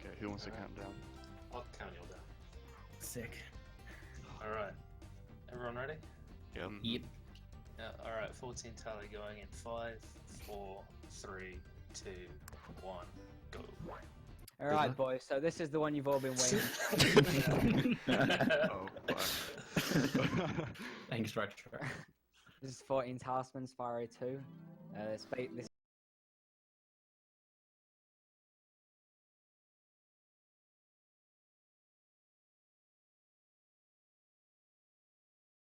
Okay, who wants to count down? I'll count you all down. Sick. Alright. Everyone ready? Yep. Yep. Yeah, alright, 14 tally going in 5, 4, 3, 2, 1, go. Alright, boys, so this is the one you've all been waiting for. Oh, fuck. Thanks, Retro. This is 14 Talisman, Spyro 2. This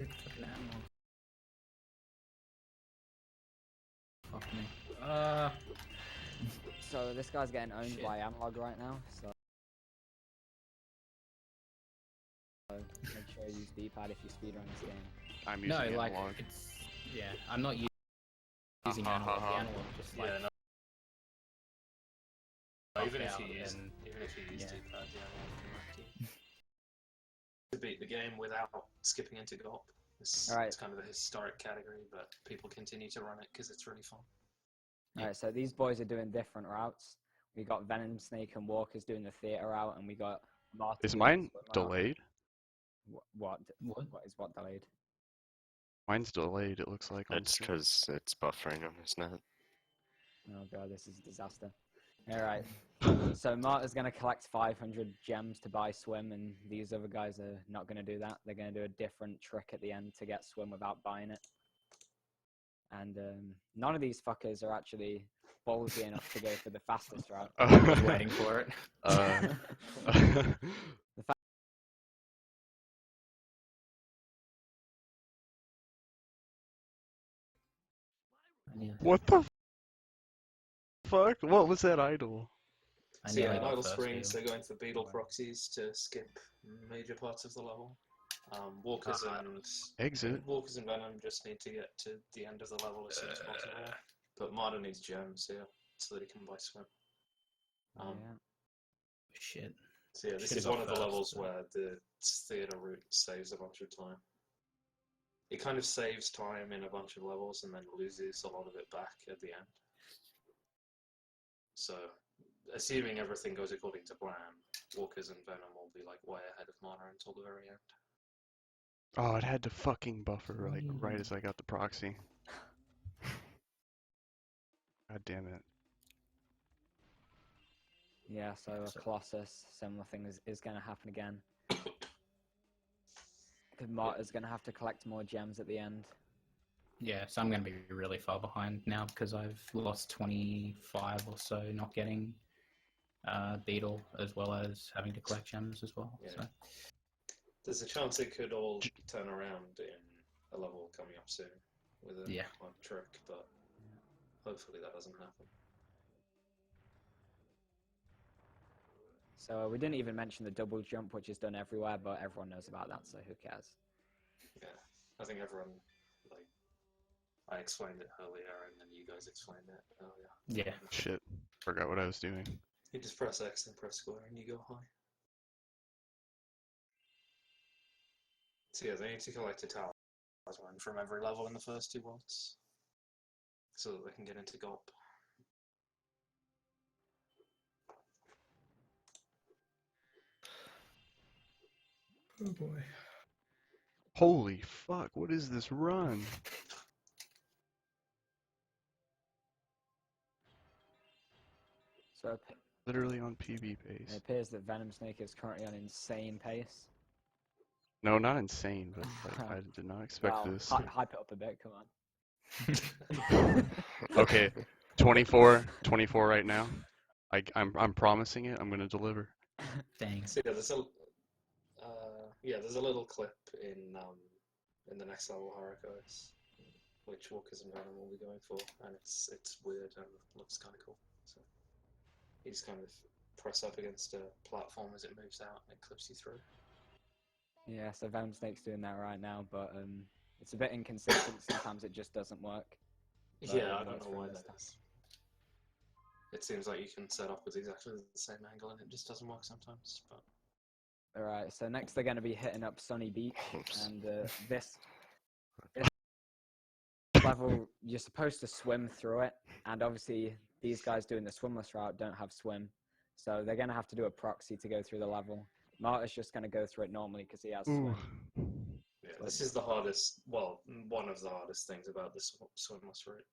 Fucking animal. Fuck me. So this guy's getting owned Shit. by Analog right now, so make sure you use D-pad if you speedrun this game. I'm using No, like, analog. it's... Yeah, I'm not using analog. The analog just like... Yeah, no. Even if out you use and- D-pad, yeah. the analog can wreck you. To beat the game without skipping into GOP. It's Alright. kind of a historic category, but people continue to run it because it's really fun. Alright, so these boys are doing different routes. We got vSnake and Walkers doing the theater route, and we got Martyrrsenpai Is mine route. delayed? What? What? What is what delayed? Mine's delayed, it looks like. on It's stream. because it's buffering on his net. Oh god, this is a disaster. Alright, so Martyr's gonna collect 500 gems to buy Swim, and these other guys are not gonna do that. They're gonna do a different trick at the end to get Swim without buying it. And none of these fuckers are actually ballsy enough to go for the fastest route. I was waiting for it. What the fuck? What was that idol? I So yeah, nearly got Idle first Springs, kill. they're going for beetle proxies to skip major parts of the level. Walkers Exit. Walkers and Venom just need to get to the end of the level as soon as possible. But Martyr needs gems here so that he can buy Swim. Yeah. Shit. So yeah, this Should've is got one of the first, levels but- where the theater route saves a bunch of time. It kind of saves time in a bunch of levels and then loses a lot of it back at the end. So, assuming everything goes according to plan, Walkers and Venom will be like way ahead of Mana until the very end. Oh, it had to fucking buffer like right as I got the proxy. God damn it. Yeah, so a Colossus, similar thing is going to happen again. Because Martyr's going to have to collect more gems at the end. Yeah, so I'm going to be really far behind now because I've lost 25 or so not getting Beetle, as well as having to collect gems as well. Yeah. So. There's a chance it could all turn around in a level coming up soon with a one trick, but hopefully that doesn't happen. So we didn't even mention the double jump, which is done everywhere, but everyone knows about that, so who cares? Yeah, I think everyone, like, I explained it earlier and then you guys explained it earlier. Yeah. Shit. Forgot what I was doing. You just press X and press square and you go high. So yeah, they need to collect a talisman from every level in the first 2 worlds so that they can get into GOP. Oh boy. Holy fuck, what is this run? So Literally on PB it pace. appears that vSnake is currently on insane pace. No, not insane, but like, I did not expect Wow, this. hype it up a bit, come on. Okay, 24 right now. I'm promising it. I'm gonna deliver. Thanks. So yeah, there's a little clip in the next level Harikos, which Walkers and Venom will be going for, and it's weird and looks kind of cool. So you just kind of press up against a platform as it moves out and it clips you through. Yeah, so vSnake's doing that right now, but it's a bit inconsistent. Sometimes it just doesn't work. But Yeah, I it don't works know for why him this that time. is. It seems like you can set up with exactly the same angle and it just doesn't work sometimes. But Alright, so next they're going to be hitting up Sunny Beach, Oops. and this level, you're supposed to swim through it, and obviously these guys doing the swimless route don't have swim, So they're going to have to do a proxy to go through the level. Martyr's just going to go through it normally because he has Ooh. swim. Yeah, this is the hardest. Well, one of the hardest things about this swimless route.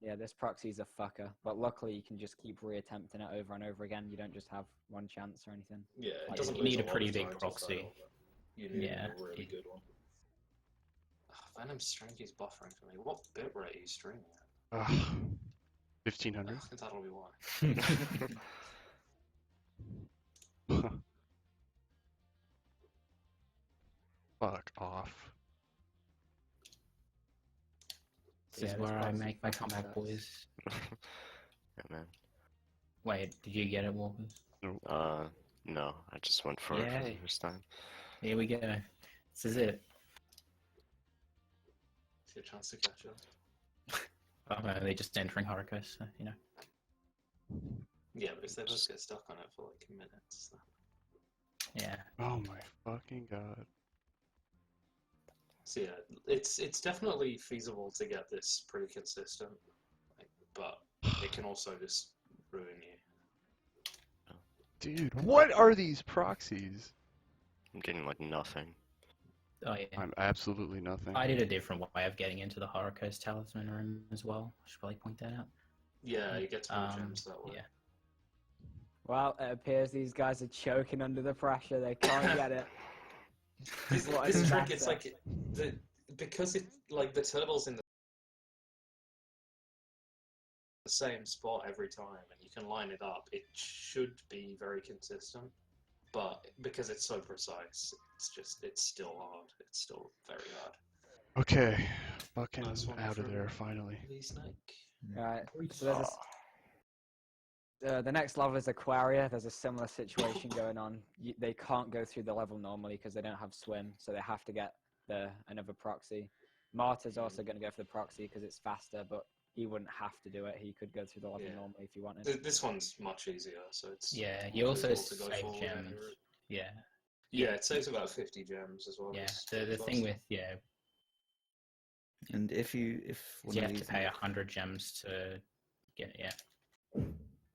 Yeah, this proxy's a fucker, but luckily you can just keep reattempting it over and over again. You don't just have one chance or anything. Yeah, Like, it doesn't you lose need a lot pretty of big time to proxy. fail, but you need Yeah. a really good one. Venom's Stranky's buffering for me. What bitrate are you streaming at? 1500. I think that'll be why. Fuck off. This Yeah, is this where I proxy make my fucking comeback, sucks. boys. Yeah, man. Wait, did you get it, Walkers? No, I just went for it for the Yay. first time. Here we go. This is it. It's your chance to catch up. I'm only just entering Haruko, so, you know. Yeah, but if they both get stuck on it for like minutes, then... Yeah. Oh my fucking god. So yeah, it's definitely feasible to get this pretty consistent, like, but it can also just ruin you. Dude, what are these proxies? I'm getting like nothing. Oh, yeah. I'm absolutely nothing. I did a different way of getting into the Haruko's Talisman room as well. I should probably point that out. Yeah, you get to more gems that way. Yeah. Well, it appears these guys are choking under the pressure. They can't get it. This What trick, is it's better? like because it like the turtle's in the same spot every time, and you can line it up. It should be very consistent, but because it's so precise, it's still hard. It's still very hard. Okay, fucking Nice one out of from there finally. vSnake. Right. So there's the next level is Aquaria. There's a similar situation going on. They can't go through the level normally because they don't have swim, so they have to get another proxy. Martyr's also going to go for the proxy because it's faster, but he wouldn't have to do it. He could go through the level Yeah. normally if he wanted. This one's much easier, so it's Yeah, you also feasible to go save forward gems. any route. Yeah. Yeah, it saves about 50 gems as well. Yeah. It's The pretty thing fast. with, yeah, And if you one of have to these, pay 100 gems to get, yeah.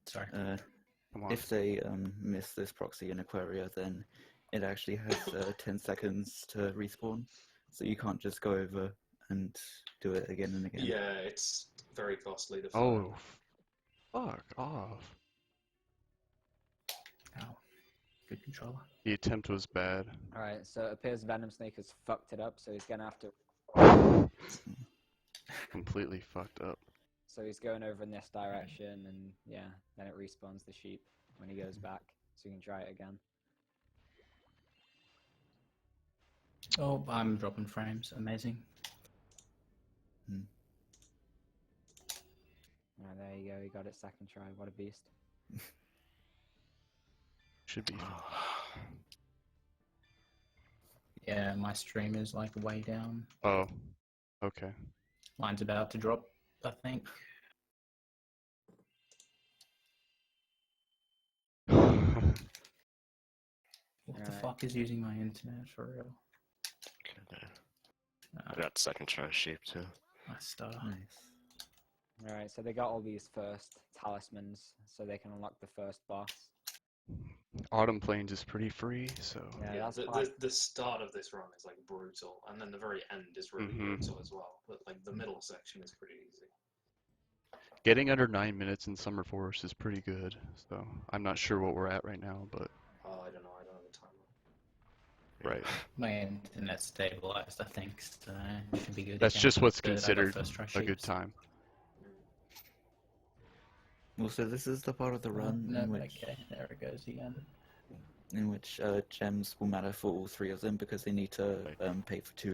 Sorry. Come on. if they miss this proxy in Aquaria, then it actually has 10 seconds to respawn, so you can't just go over and do it again and again. Yeah, it's very costly to Oh, fuck off. Oh, good controller. The attempt was bad. All right. So it appears vSnake has fucked it up, so he's going to have to. Completely fucked up. So he's going over in this direction, and yeah, then it respawns the sheep when he goes back, so you can try it again. Oh, I'm dropping frames. Amazing. Right, there you go. He got it second try. What a beast. Should be. Yeah, my stream is like way down. Oh, okay. Mine's about to drop, I think. What the Alright. fuck is using my internet for real? Okay, there. I got second try sheep too. My star. Nice. Alright, so they got all these first talismans, so they can unlock the first boss. Autumn Plains is pretty free, so. Yeah, Yeah, that's why. the start of this run is like brutal, and then the very end is really Mhm. brutal as well. But like the middle section is pretty easy. Getting under 9 minutes in Summer Forest is pretty good, so I'm not sure what we're at right now, but I don't know. I don't have a timer. right. My internet's stabilized, I think, so it should be good. That's again. just what's But I got considered first try a good sheeps. time. Also, this is the part of the Oh, run no, in which okay, there it goes again. gems will matter for all three of them because they need to pay for two.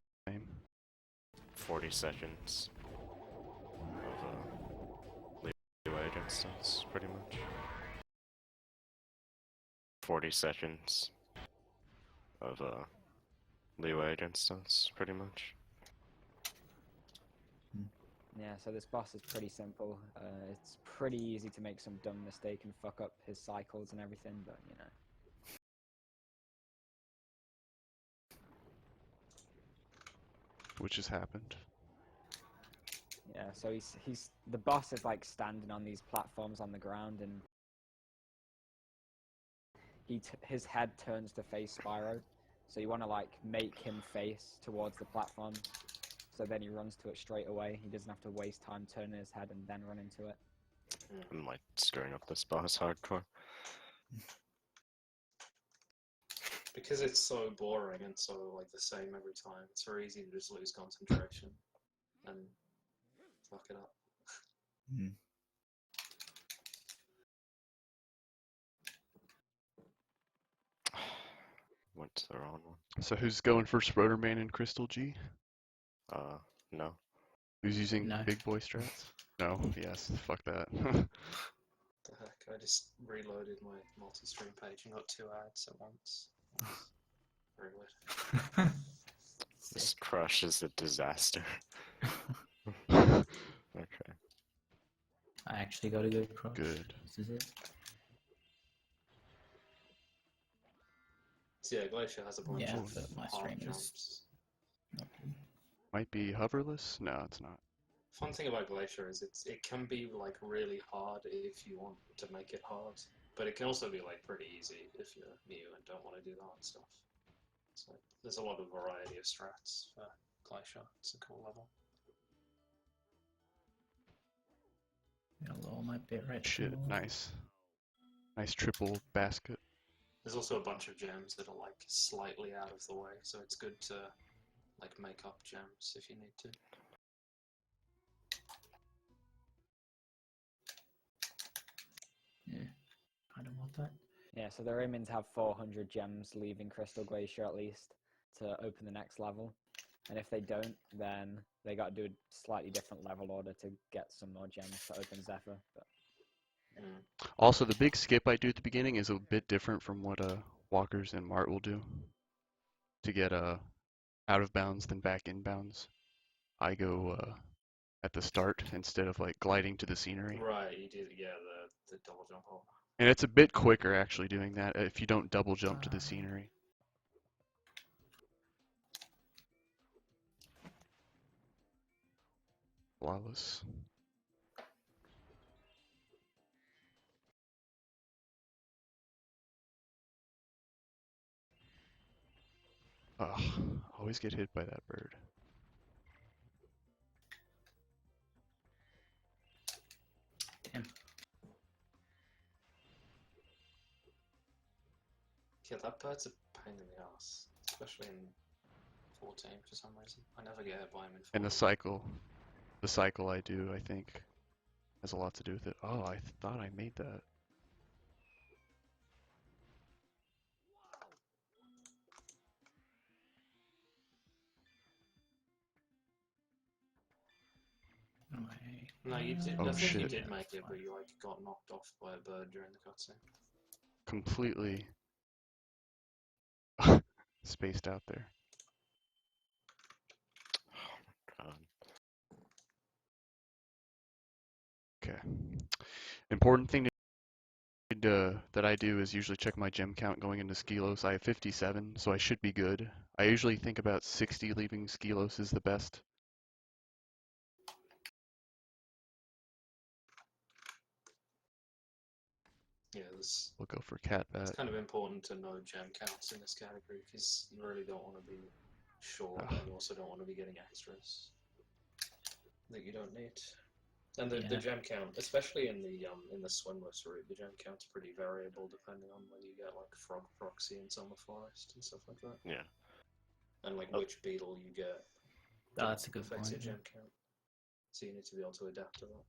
40 seconds of leeway against us, pretty much. 40 seconds of leeway against us, pretty much. Yeah, so this boss is pretty simple. It's pretty easy to make some dumb mistake and fuck up his cycles and everything, but you know. Which has happened. Yeah, so the boss is like standing on these platforms on the ground, and his head turns to face Spyro. So you want to like make him face towards the platform. So then he runs to it straight away. He doesn't have to waste time turning his head and then run into it. I'm like screwing up this boss hardcore. Because it's so boring and so like the same every time, it's very easy to just lose concentration and fuck it up. Hmm. Went to the wrong one. So who's going for Spider-Man and Crystal G? No. Who's using No. big boy strats? No, yes, fuck that. The heck, I just reloaded my multi-stream page and got 2 ads at once. That's very weird. This crush is a disaster. Okay. I actually got a good crush. Good. This is it. So yeah, Glacier has a bunch Yeah, of but my hard stream is jumps. not good. Might be hoverless? No, it's not. Fun thing about Glacier is it can be like really hard if you want to make it hard, but it can also be like pretty easy if you're new and don't want to do the hard stuff. So there's a lot of variety of strats for Glacier. It's a cool level. Gonna lower my bit rate. Shit, some more. nice. Nice triple basket. There's also a bunch of gems that are like slightly out of the way, so it's good to like make up gems if you need to. Yeah, I don't want that. Yeah, so they're aiming to have 400 gems leaving Crystal Glacier at least to open the next level. And if they don't, then they got to do a slightly different level order to get some more gems to open Zephyr. But Also, the big skip I do at the beginning is a bit different from what Walkers and Mart will do. To get out of bounds than back in bounds, I go at the start instead of like gliding to the scenery. right, you do the double jump hole. And it's a bit quicker actually doing that if you don't double jump to the scenery. Flawless. Ugh, always get hit by that bird. Damn. Yeah, that bird's a pain in the ass, especially in 14 for some reason. I never get hit by him in 14. And the cycle I do, I think, has a lot to do with it. Oh, I thought I made that. No, you did. Oh, I think you shit. did make it, but you like got knocked off by a bird during the cutscene. Completely spaced out there. God. Okay. Important thing that I do is usually check my gem count going into Skelos. I have 57, so I should be good. I usually think about 60 leaving Skelos is the best. Yeah, We'll go for Cat it's Bat. kind of important to know gem counts in this category because you really don't want to be short, Oh. and you also don't want to be getting extras that you don't need. And the Yeah. gem count, especially in the swimless route, the gem count's pretty variable depending on whether you get like Frog Proxy in Summer Forest and stuff like that, Yeah. and like Oh. which beetle you get. Oh, that's a good affects your point. Yeah. gem count. So you need to be able to adapt to that.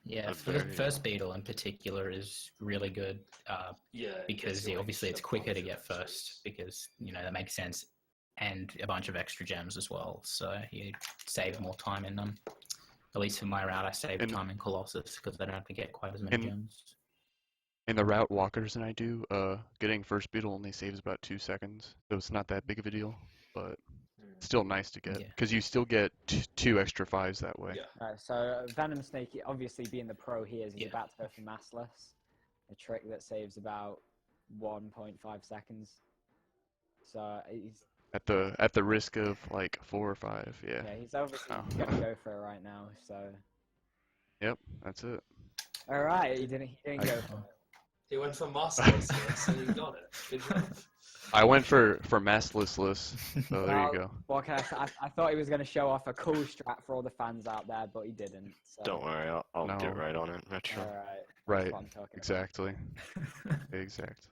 Yeah, A for the very- first beetle in particular is really good Yeah, it because gives you, like, obviously it's a quicker to bunch of get extras. first because that makes sense, and a bunch of extra gems as well. So you save more time in them. At least for my route, I save And- time in Colossus because I don't have to get quite as many and- gems. In the route Walkers and I do, getting first beetle only saves about 2 seconds, so it's not that big of a deal, but Mm. still nice to get Yeah. because you still get 2 extra 5s that way. Yeah. Alright, so Venom Snake, obviously being the pro he is, he's Yeah. about to go for Massless, a trick that saves about 1.5 seconds. So he's At the risk of like 4 or 5, yeah. yeah, he's obviously Oh. gonna go for it right now. So Yep, that's it. all right, he didn't go I- for it. He went for masterless, and he got it. Good job. I went for massless, so there you go. What can I say? I thought he was going to show off a cool strat for all the fans out there, but he didn't. So. Don't worry, I'll No. get right on it, Retro. All right. Right, That's what I'm talking about. exactly. Exact.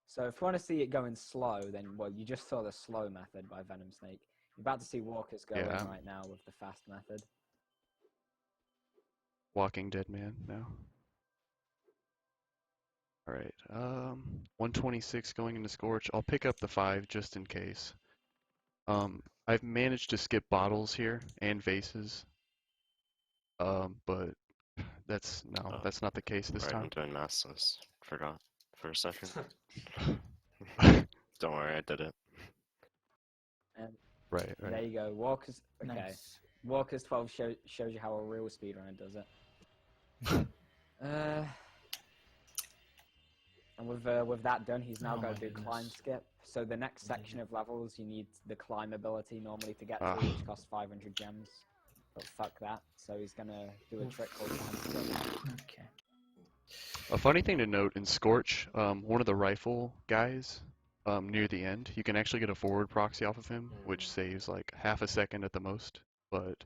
So if you want to see it going slow, then well, you just saw the slow method by vSnake. You're about to see Walkers go Yeah. in right now with the fast method. Walking Dead Man now. Alright, 126 going into Scorch. I'll pick up the 5 just in case. I've managed to skip bottles here and vases. But that's not the case this Right, I'm time. doing massless. Forgot for a second. Don't worry, I did it. And Right, there right. you go. Walkers. Okay. Nice. Walkers12 shows you how a real speedrunner does it. And with that done, he's now Oh going my to do goodness. climb skip. So the next section of levels, you need the climb ability normally to get Ah. through, which costs 500 gems. But fuck that. So he's gonna do a trick called climb skip. Okay. A funny thing to note in Scorch, one of the rifle guys, near the end, you can actually get a forward proxy off of him, which saves like half a second at the most, but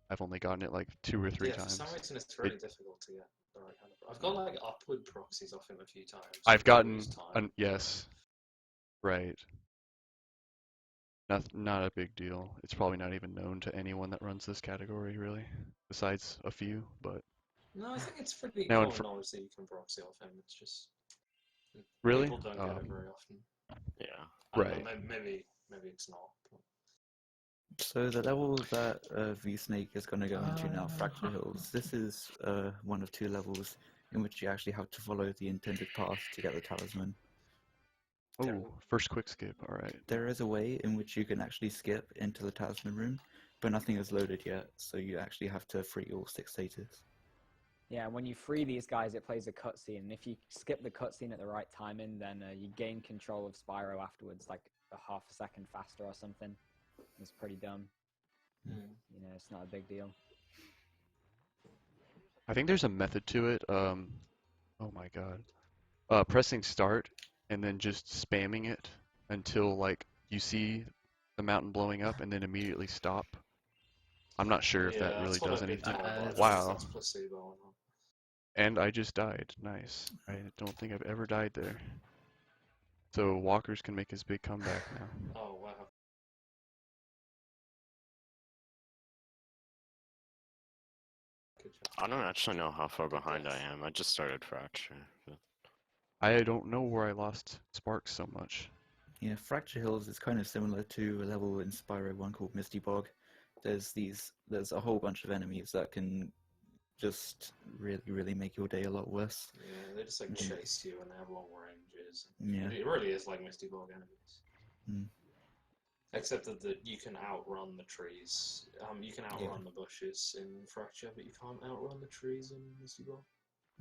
I've only gotten it like 2 or 3 For times. some reason, it's really difficult to get the right kind of. I've got like upward proxies off him a few times. I've which gotten lose time. yes, right. Not a big deal. It's probably not even known to anyone that runs this category, really, besides a few. But No, I think it's pretty Now in common knowledge that you can proxy off him. It's just really, people don't get it very often. Yeah. I don't Right. know, maybe it's not. But... So the level that vSnake is going to go into now, Fracture Hills, this is one of 2 levels in which you actually have to follow the intended path to get the Talisman. oh, first quick skip. All right. There is a way in which you can actually skip into the Talisman room, but nothing is loaded yet, so you actually have to free all 6 status. Yeah, when you free these guys, it plays a cutscene. And if you skip the cutscene at the right timing, then you gain control of Spyro afterwards, like a half a second faster or something. It's pretty dumb. You know, it's not a big deal. I think there's a method to it. Oh my god. Pressing start and then just spamming it until like you see the mountain blowing up and then immediately stop. I'm not sure if that Yeah, really that's what does I've been anything. told, but I don't know if Wow. that's placebo or not. And I just died. Nice. I don't think I've ever died there. So Walkers can make his big comeback now. Oh wow. Good job. I don't actually know how far behind I am. I just started Fracture. But... I don't know where I lost Sparks so much. Yeah, Fracture Hills is kind of similar to a level in Spyro 1 called Misty Bog. There's a whole bunch of enemies that can just really make your day a lot worse. Yeah, they just like chase you and they have long ranges. Yeah. It really is like Misty Bog enemies. Mm. Except that you can outrun the trees. You can outrun the bushes in Fracture, but you can't outrun the trees in Misty Bog.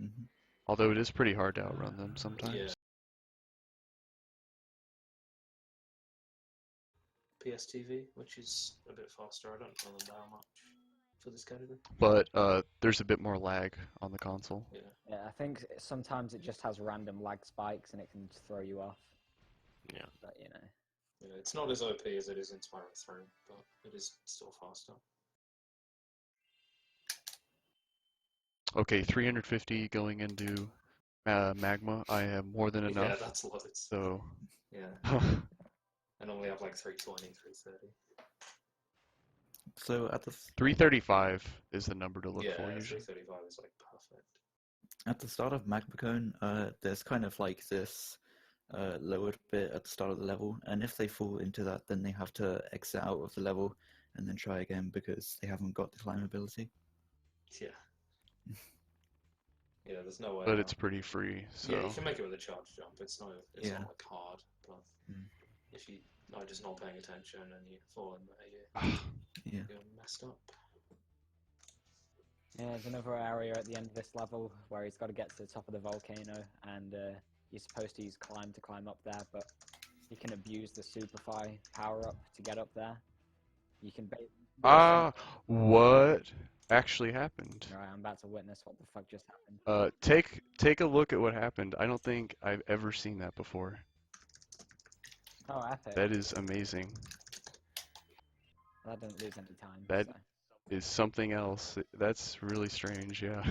Mm-hmm. Although it is pretty hard to outrun them sometimes. Yeah. PSTV, which is a bit faster. I don't run them down much for this category. But there's a bit more lag on the console. Yeah. Yeah, I think sometimes it just has random lag spikes and it can just throw you off. Yeah. But, you know. Yeah, it's not as OP as it is in Spyro 3, but it is still faster. Okay, 350 going into magma. I have more than enough. Yeah, that's loads. So Yeah. I normally have like 320, 330. So at the 335 is the number to look Yeah, for usually. 335 is like perfect. At the start of Magmacone, there's kind of like this lowered bit at the start of the level, and if they fall into that, then they have to exit out of the level and then try again because they haven't got the climb ability. Yeah. Yeah, there's no way. But out. it's pretty free, so Yeah, you can make it with a charge jump. It's not Yeah. like hard, but Mm. if you are just not paying attention and you fall in there, Yeah. you're messed up. Yeah, there's another area at the end of this level where he's got to get to the top of the volcano, and you're supposed to use climb to climb up there, but you can abuse the Superfly power-up to get up there. You can what? actually happened. Alright, I'm about to witness what the fuck just happened. Take a look at what happened. I don't think I've ever seen that before. Oh, epic. That is amazing. That didn't lose any time. That So. is something else. That's really strange, yeah.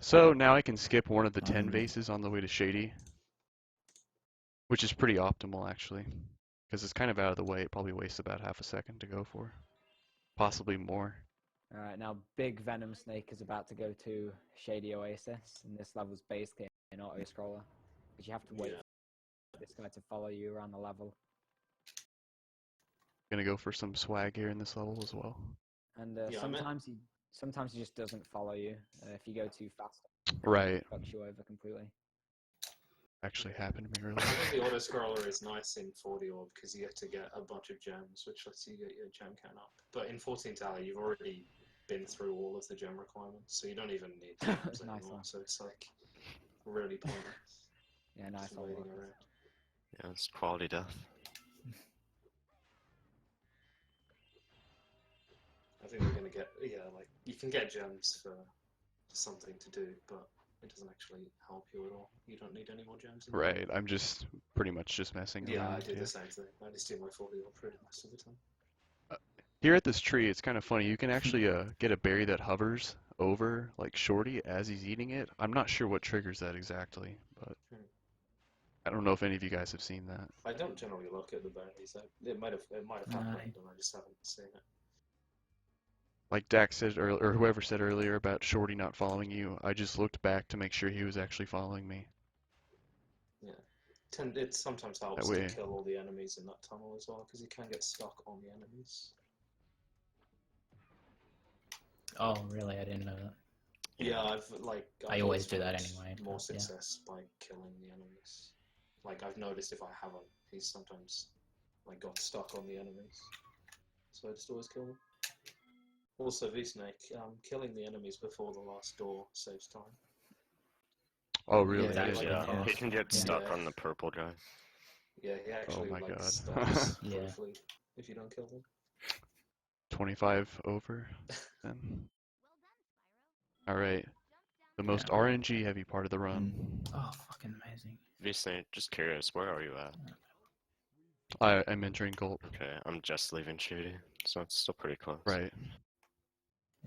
So now I can skip one of the 10 vases on the way to Shady, which is pretty optimal actually, because it's kind of out of the way. It probably wastes about half a second to go for, possibly more. Alright, now Big Venom Snake is about to go to Shady Oasis, and this level's basically an auto-scroller, because you have to wait for this guy to follow you around the level. Gonna go for some swag here in this level as well. And Yeah, sometimes he just doesn't follow you. If you go too fast, Right. it fucks you over completely. Actually happened to me I earlier. think the auto scroller is nice in 40 orb because you get to get a bunch of gems, which lets you get your gem count up. But in 14 Tally, you've already been through all of the gem requirements, so you don't even need gems Nice anymore. one. So it's like really pointless. Yeah, nice Just one. waiting Walkers. around. Yeah, it's quality death. I think we're gonna get like you can get gems for something to do, but it doesn't actually help you at all. You don't need any more gems. Right. I'm just pretty much just messing Yeah, around. I do the same thing. I just do my 40 orb pretty much of the time. Here at this tree, it's kind of funny. You can actually get a berry that hovers over like Shorty as he's eating it. I'm not sure what triggers that exactly, but I don't know if any of you guys have seen that. I don't generally look at the berries. It might have happened, and I just haven't seen it. Like Dak said earlier, or whoever said earlier about Shorty not following you, I just looked back to make sure he was actually following me. Yeah, it sometimes helps That way- to kill all the enemies in that tunnel as well, because you can get stuck on the enemies. Oh, really? I didn't know that. Yeah, I always do that found anyway, More but, yeah. success by killing the enemies. Like I've noticed if I haven't, he's sometimes like got stuck on the enemies. So I just always kill them. Also, vSnake, killing the enemies before the last door saves time. Oh, really? that It is is Yeah, really he fast. can get Yeah. stuck Yeah. on the purple guy. Yeah, he actually my like God. stops Yeah. briefly if you don't kill them. 25 over then. All right. The most Yeah. RNG heavy part of the run. Oh, fucking amazing. vSnake, just curious, where are you at? I'm entering Gulp. Okay, I'm just leaving Shady, so it's still pretty close. Right.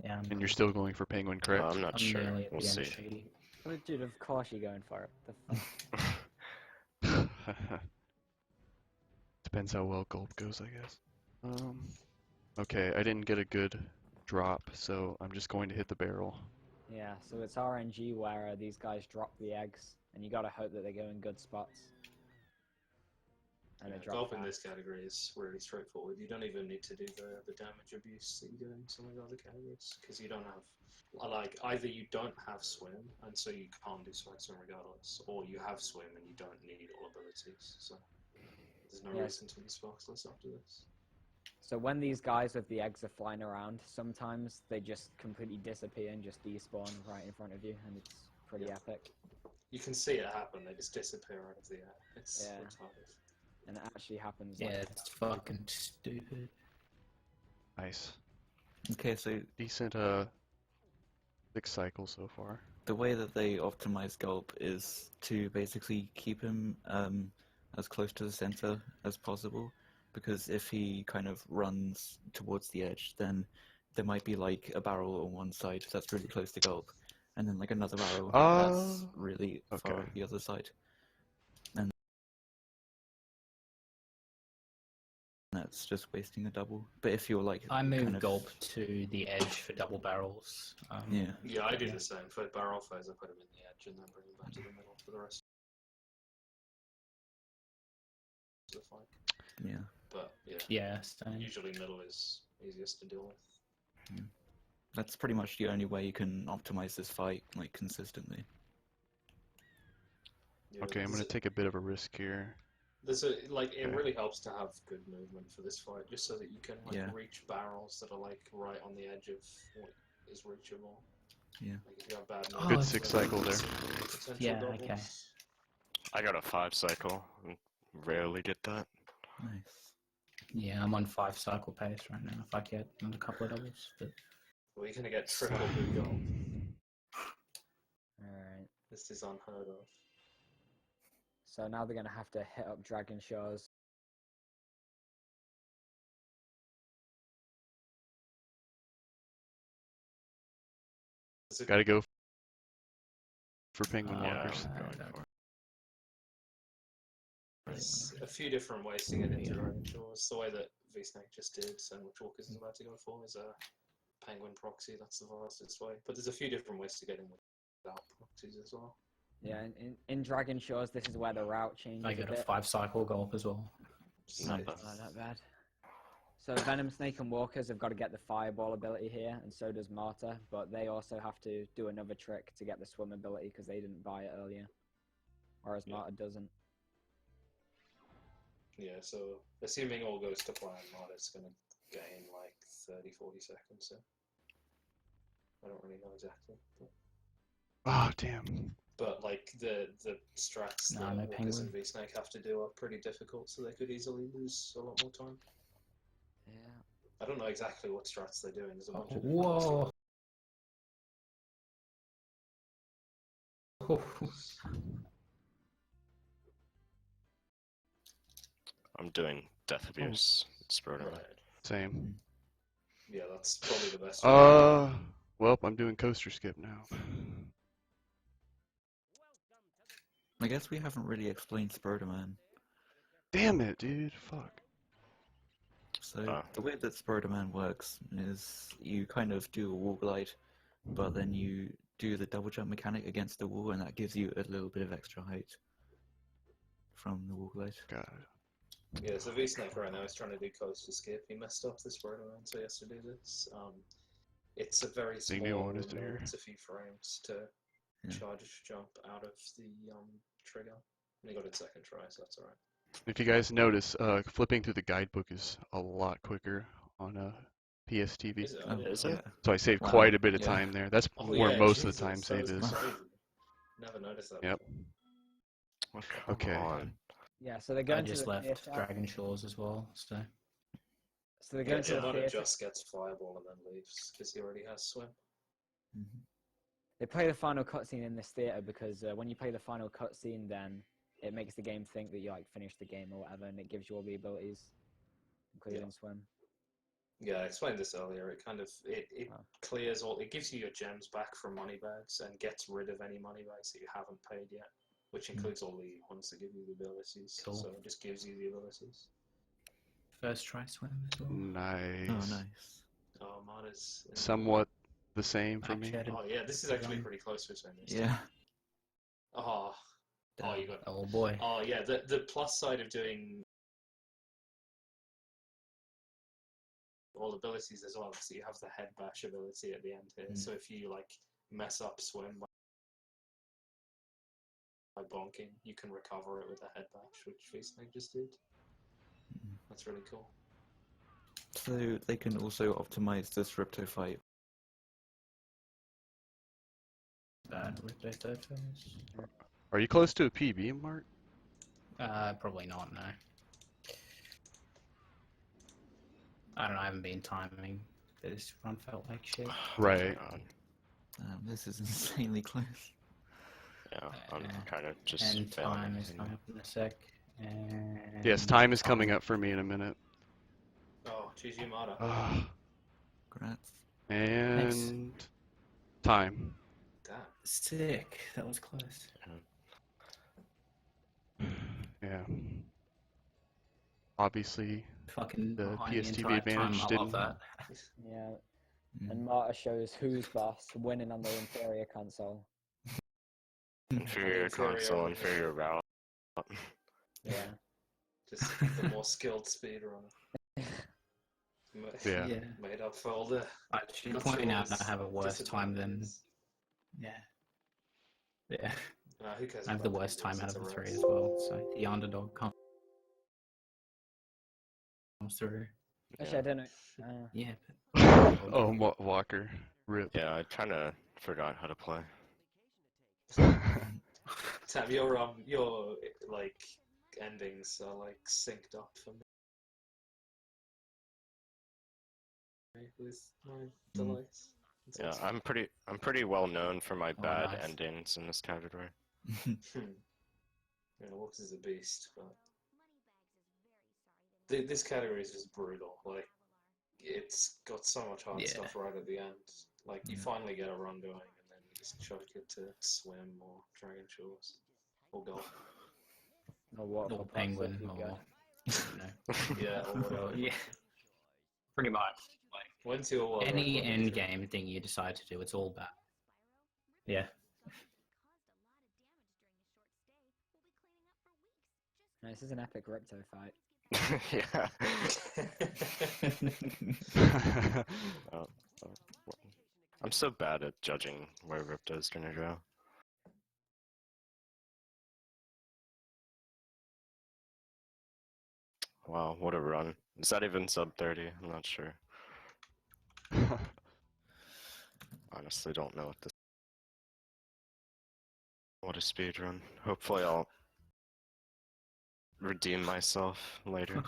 Yeah, And you're still going for Penguin, correct? I'm not I'm sure. nearly at We'll the end see. of Shady. Oh, dude, of course you're going for it. The fuck? Depends how well Gulp goes, I guess. Okay, I didn't get a good drop, so I'm just going to hit the barrel. Yeah, so it's RNG where these guys drop the eggs, and you gotta hope that they go in good spots. And they drop Golf in fast. this category is really straightforward. You don't even need to do the damage abuse that you do in some of the other categories, because you don't have, like, either you don't have swim, and so you can't do swag swim regardless, or you have swim and you don't need all abilities, so there's no reason to be sparkless after this. So when these guys with the eggs are flying around, sometimes they just completely disappear and just despawn right in front of you, and it's pretty epic. You can see it happen, they just disappear out of the air. It's Yeah. retarded. And it actually happens. Yeah, Like, it's fucking stupid. Nice. Okay, so Decent, 6 cycles so far. the way that they optimize Gulp is to basically keep him as close to the center as possible, because if he kind of runs towards the edge, then there might be like a barrel on one side that's really close to Gulp, and then like another barrel that's really far okay. on the other side. And that's just wasting a double. But if you're like I moved kind of, Gulp to the edge for double barrels. yeah, Yeah, I do the same. For barrel phase, I put him in the edge and then bring him back to the middle for the rest of the fight. yeah. But yeah, Yeah, same. usually middle is easiest to deal with. That's pretty much the only way you can optimize this fight like consistently. Yeah, Okay, I'm there's gonna take a bit of a risk here. There's a like it Okay. really helps to have good movement for this fight, just so that you can like Yeah. reach barrels that are like right on the edge of what is reachable. Yeah. Like if you have bad Oh, movement, Good 6 cycle there. potential Yeah, doubles. okay. I got a 5 cycle. Rarely get that. Nice. Yeah, I'm on 5 cycle pace right now. If I get another couple of doubles, but We're gonna get triple blue gold. Alright. This is unheard of. So now they're going to have to hit up Dragon Shores. Gotta go for penguin Yeah. walkers. I'm going for it. There's a few different ways to get into Yeah. Dragon Shores. The way that vSnake just did, and which Walkers is about to go for, is a penguin proxy. That's the fastest way. But there's a few different ways to get in without proxies as well. Yeah, in Dragon Shores, this is where the route changes I a get a bit. 5 cycle go up as well. Not Sick. bad. Not that bad. So Venom Snake and Walkers have got to get the Fireball ability here, and so does Martyr, but they also have to do another trick to get the Swim ability because they didn't buy it earlier. Whereas Yeah. Martyr doesn't. Yeah, so assuming all goes to plan, Martyr's gonna gain like 30-40 seconds. So I don't really know exactly. Oh, damn. But like the strats Nah, that no Walkers and penguin. vSnake have to do are pretty difficult, so they could easily lose a lot more time. Yeah. I don't know exactly what strats they're doing. There's a bunch of Whoa! I'm doing Death Abuse. Spyrothon. Right. Same. Yeah, that's probably the best. Well, I'm doing coaster skip now. I guess we haven't really explained Spider-Man. Damn it, dude. Fuck. So the way that Spider-Man works is you kind of do a wall glide, but then you do the double jump mechanic against the wall, and that gives you a little bit of extra height from the wall glide. God. Yeah, so vSnake right now is trying to do coaster skip. He messed up this Spyrothon, so he has to do this. It's a very small Big new one, window. isn't it? It's a few frames to Yeah. charge jump out of the trigger. And he got it second try, so that's alright. If you guys notice, flipping through the guidebook is a lot quicker on PSTV. Is it? Oh, Is yeah. it? So I saved Wow. quite a bit of Yeah. time there. That's Oh, where yeah, most of Jesus, the time that save was is. crazy. Never noticed that Yep. before. Come Okay. on. Yeah, so they're I going to just the left theater. Dragon Shores as well, so So they're Yeah, going to the Giovanna theater. just gets Fireball and then leaves, because he already has Swim. Mhm. They play the final cutscene in this theater because when you play the final cutscene, then it makes the game think that you like finished the game or whatever, and it gives you all the abilities, including Yeah. Swim. Yeah, I explained this earlier. It kind of it Oh. clears all. It gives you your gems back from money bags and gets rid of any money bags that you haven't paid yet, which includes all the ones that give you the abilities. Cool. So it just gives you the abilities. first try swim as well. Nice. Oh, nice. Oh, Martyr's Somewhat the same for Back me. chatted. Oh yeah, this is actually pretty close to Swim. Yeah. Oh, you got. Oh boy. Oh yeah, the plus side of doing all abilities as well, so you have the head bash ability at the end here. So if you like mess up Swim by bonking, you can recover it with a head bash, which vSnake just did. That's really cool. So they can also optimize this Ripto fight. Bad with their third phase. Are you close to a PB, Mark? Probably not, no. I don't know, I haven't been timing. This run felt like shit. Right. God. This is insanely close. Yeah, I'm kind of just And failing time is everything. coming up in a sec. And Yes, time is coming up for me in a minute. Oh, GG Mata. Ah, Congrats. and time. Damn. Sick. That was close. Yeah. Obviously, Fucking The behind PSTV entire advantage time, I love didn't- that. Yeah, Mm. and Marta shows who's boss, winning on the inferior console. Inferior Inferior. console, inferior route. Yeah. Just the more skilled speedrunner. Yeah. Yeah. Made up for all the. I should not point sure out what I have a worse time than. disadvantages. Yeah. Yeah. Who cares I have the about worst time PBs? out It's of a the three race. as well. So the underdog comes through. Actually, I don't know. Yeah. Oh, Walker. Rip. Yeah, I kind of forgot how to play. Tam, your like endings are like synced up for me. with my Mm. delays. It's Yeah, awesome. I'm pretty well known for my Oh, bad nice. endings in this category. Yeah, Walkers is a beast, but this category is just brutal. Like, it's got so much hard Yeah. stuff right at the end. Like, you Yeah. finally get a run going, and then you just choke it to swim or Dragon Shores or golf. Or water Or pots if penguin, you've got- or you know, Yeah, or whatever. or, yeah, pretty much. Like When's your world any record, end Adrian? game thing you decide to do, it's all bad. Yeah. No, this is an epic Ripto fight. Yeah. Oh, I'm so bad at judging where Ripto's gonna go. Wow, what a run. Is that even sub 30? I'm not sure. Honestly, don't know what this. What a speed run. Hopefully, I'll redeem myself later.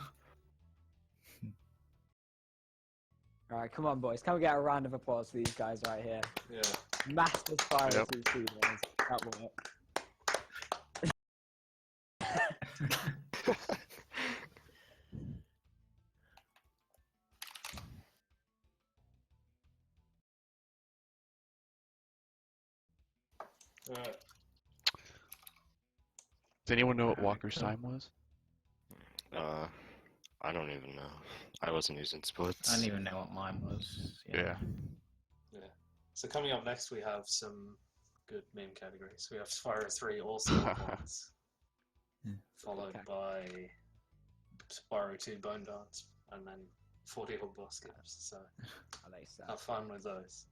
Alright, come on, boys. Can we get a round of applause for these guys right here? Yeah. Master Spyro Yep. 2 speedruns. That will Alright. Does anyone know what Alright, Walker's cool. time was? I don't even know. I wasn't using splits. I don't even know what mine was. Yeah. So coming up next, we have some good meme categories. We have Spyro 3 All Star Points, Yeah. followed Okay. by Spyro 2 Bone Dance, and then 40 Hug Skips. So I like that. have fun with those.